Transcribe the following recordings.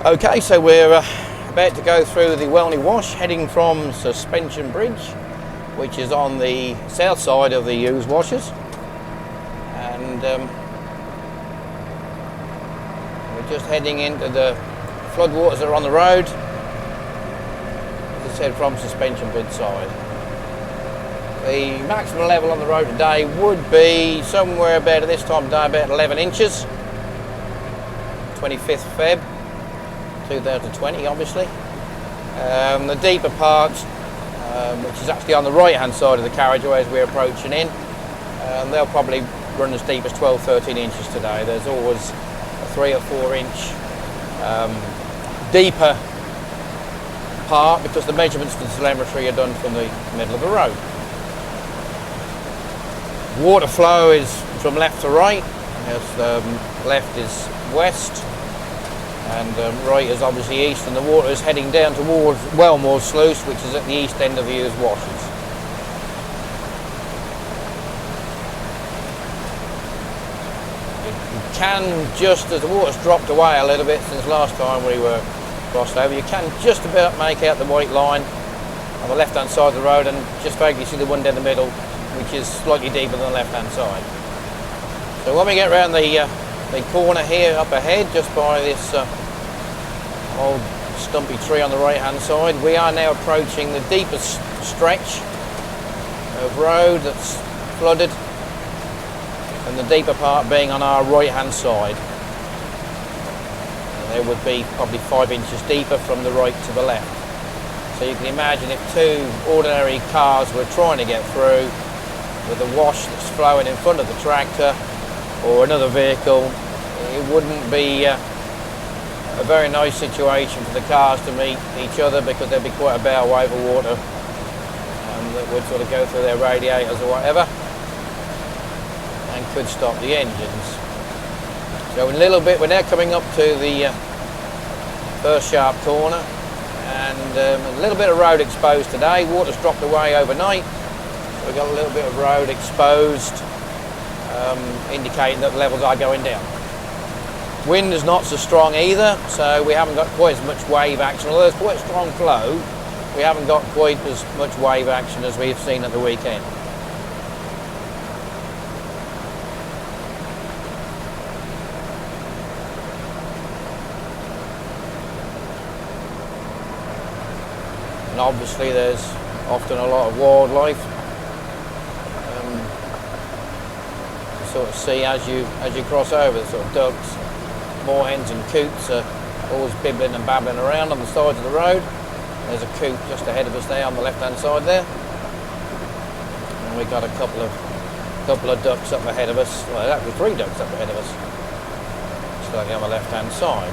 Okay, so we're about to go through the Welney wash, heading from Suspension Bridge, which is on the south side of the used washers, and we're just heading into the floodwaters that are on the road, as I said, from Suspension Bridge side. The maximum level on the road today would be somewhere about at this time of day about 11 inches, 25th Feb 2020 obviously. The deeper part, which is actually on the right hand side of the carriageway as we're approaching in, they'll probably run as deep as 12-13 inches today. There's always a 3 or 4 inch deeper part because the measurements for the telemetry are done from the middle of the road. Water flow is from left to right, as left is west and right is obviously east, and the water is heading down towards Welney sluice, which is at the east end of the used washers. You can just, as the water's dropped away a little bit since last time we were crossed over, you can just about make out the white line on the left hand side of the road, and just vaguely see the one down the middle, which is slightly deeper than the left hand side. So when we get around the corner here up ahead, just by this old stumpy tree on the right hand side, we are now approaching the deepest stretch of road that's flooded, and the deeper part being on our right hand side. And there would be probably 5 inches deeper from the right to the left. So you can imagine if two ordinary cars were trying to get through with the wash that's flowing in front of the tractor or another vehicle, it wouldn't be a very nice situation for the cars to meet each other, because there'd be quite a bow wave of water that would sort of go through their radiators or whatever and could stop the engines. So in a little bit we're now coming up to the first sharp corner, and a little bit of road exposed today. Water's dropped away overnight. We've got a little bit of road exposed, indicating that the levels are going down. Wind is not so strong either, so we haven't got quite as much wave action. Although there's quite strong flow, we haven't got quite as much wave action as we've seen at the weekend. And obviously there's often a lot of wildlife to sort of see as you cross over. The sort of ducks, moorhens and coots are always bibbling and babbling around on the sides of the road. There's a coot just ahead of us there on the left hand side there, and we've got a couple of ducks up ahead of us. Well, actually 3 ducks up ahead of us, slightly on the left hand side.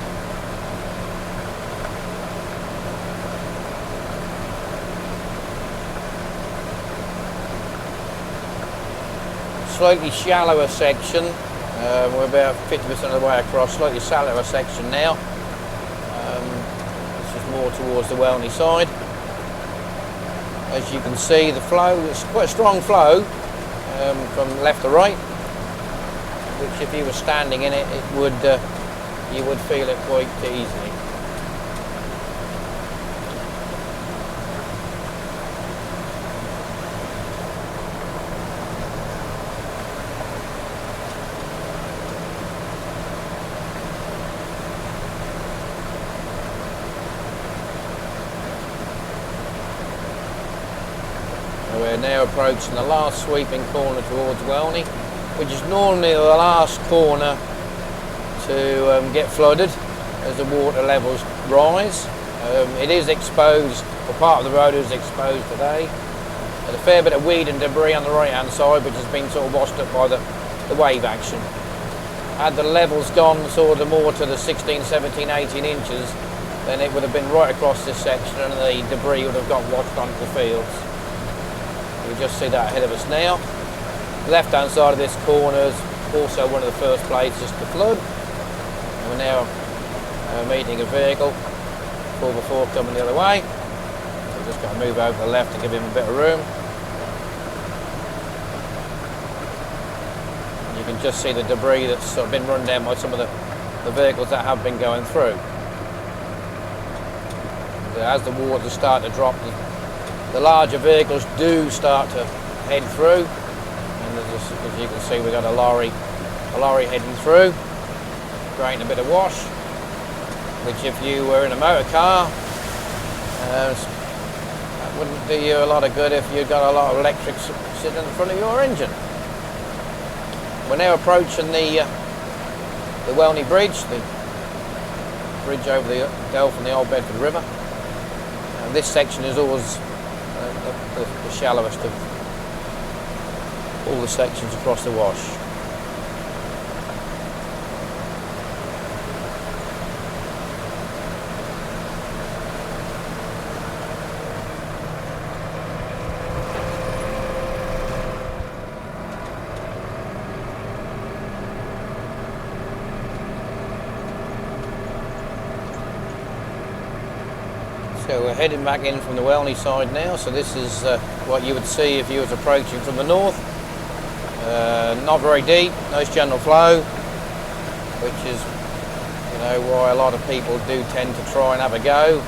Slightly shallower section, we're about 50% of the way across, slightly shallower section now. This is more towards the Welney side. As you can see, the flow is quite a strong flow from left to right, which if you were standing in it, you would feel it quite easily. We're now approaching the last sweeping corner towards Welney, which is normally the last corner to get flooded as the water levels rise. It is exposed, or part of the road is exposed today. There's a fair bit of weed and debris on the right hand side, which has been sort of washed up by the wave action. Had the levels gone sort of more to the 16, 17, 18 inches, then it would have been right across this section and the debris would have got washed onto the fields. You just see that ahead of us now. The left hand side of this corner is also one of the first places to flood. And we're now meeting a vehicle, full before coming the other way. So we're just going to move over to the left to give him a bit of room. And you can just see the debris that's sort of been run down by some of the vehicles that have been going through. as the waters start to drop, the larger vehicles do start to head through. And as you can see, we've got a lorry heading through, creating a bit of wash, which if you were in a motor car, that wouldn't do you a lot of good if you've got a lot of electrics sitting in front of your engine. We're now approaching the Welney Bridge, the bridge over the Delf and the Old Bedford River. And this section is always the shallowest of all the sections across the wash. So we're heading back in from the Welney side now, so this is what you would see if you was approaching from the north. Not very deep, nice gentle flow, which is, you know, why a lot of people do tend to try and have a go.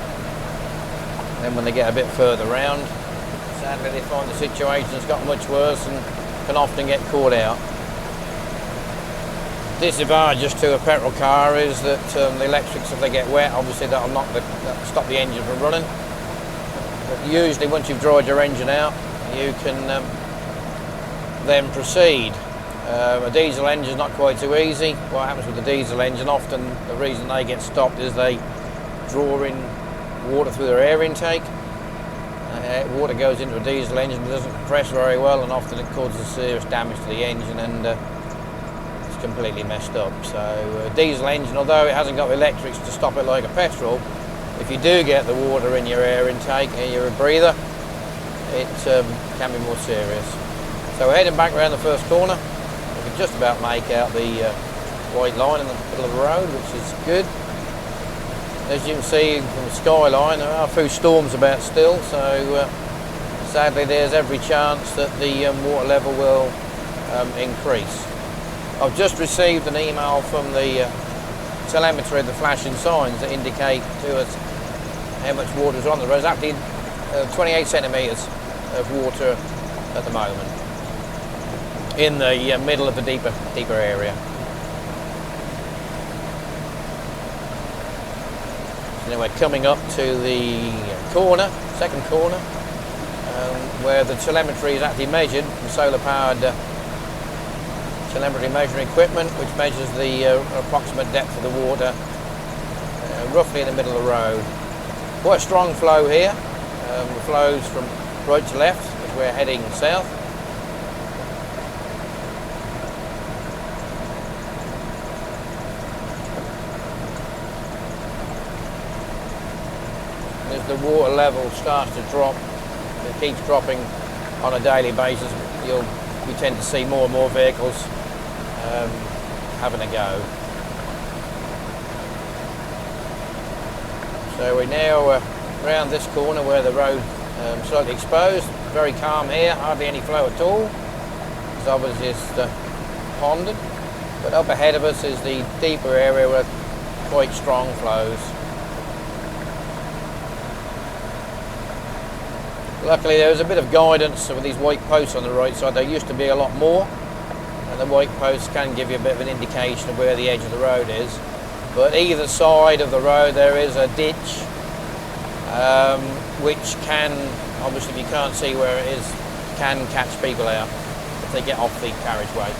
And then when they get a bit further round, sadly they find the situation's got much worse and can often get caught out. Disadvantages to a petrol car is that the electrics, if they get wet, obviously that'll stop the engine from running. But usually once you've dried your engine out, you can then proceed. A diesel engine is not quite so easy. What happens with the diesel engine, often the reason they get stopped is they draw in water through their air intake. Water goes into a diesel engine, it doesn't compress very well, and often it causes serious damage to the engine, and completely messed up. So a diesel engine, although it hasn't got the electrics to stop it like a petrol, if you do get the water in your air intake and you're a breather, it can be more serious. So we're heading back around the first corner. We can just about make out the white line in the middle of the road, which is good. As you can see from the skyline, there are a few storms about still, so sadly there's every chance that the water level will increase. I've just received an email from the telemetry of the flashing signs that indicate to us how much water is on the road. There's actually 28 centimetres of water at the moment in the middle of the deeper area. So now we're coming up to the corner, second corner, where the telemetry is actually measured from solar-powered telemetry measuring equipment, which measures the approximate depth of the water roughly in the middle of the road. Quite a strong flow here. It flows from right to left as we're heading south. And as the water level starts to drop, it keeps dropping on a daily basis, we tend to see more and more vehicles having a go. So we're now around this corner where the road slightly exposed, very calm here, hardly any flow at all. It's obviously just ponded, but up ahead of us is the deeper area with quite strong flows. Luckily there was a bit of guidance with these white posts on the right side. There used to be a lot more, and the white posts can give you a bit of an indication of where the edge of the road is. But either side of the road there is a ditch, which can, obviously if you can't see where it is, can catch people out if they get off the carriageway.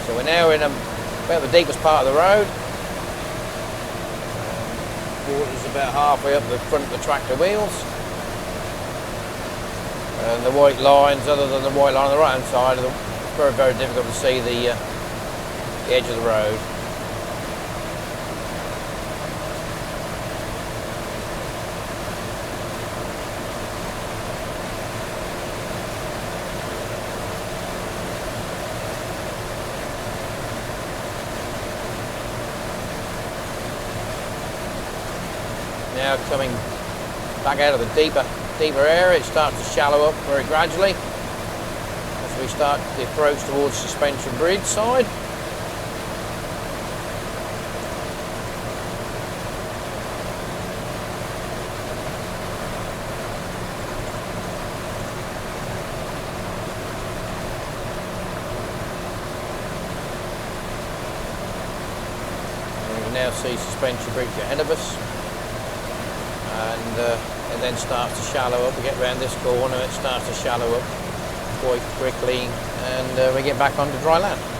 So we're now in about the deepest part of the road. Water's about halfway up the front of the tractor wheels, and the white lines, other than the white line on the right hand side, it's very, very difficult to see the edge of the road. Now coming back out of the deeper area, it starts to shallow up very gradually as we start the approach towards Suspension Bridge side. can now see suspension bridge ahead of us, and it then starts to shallow up. We get round this corner, it starts to shallow up quite quickly, and we get back onto dry land.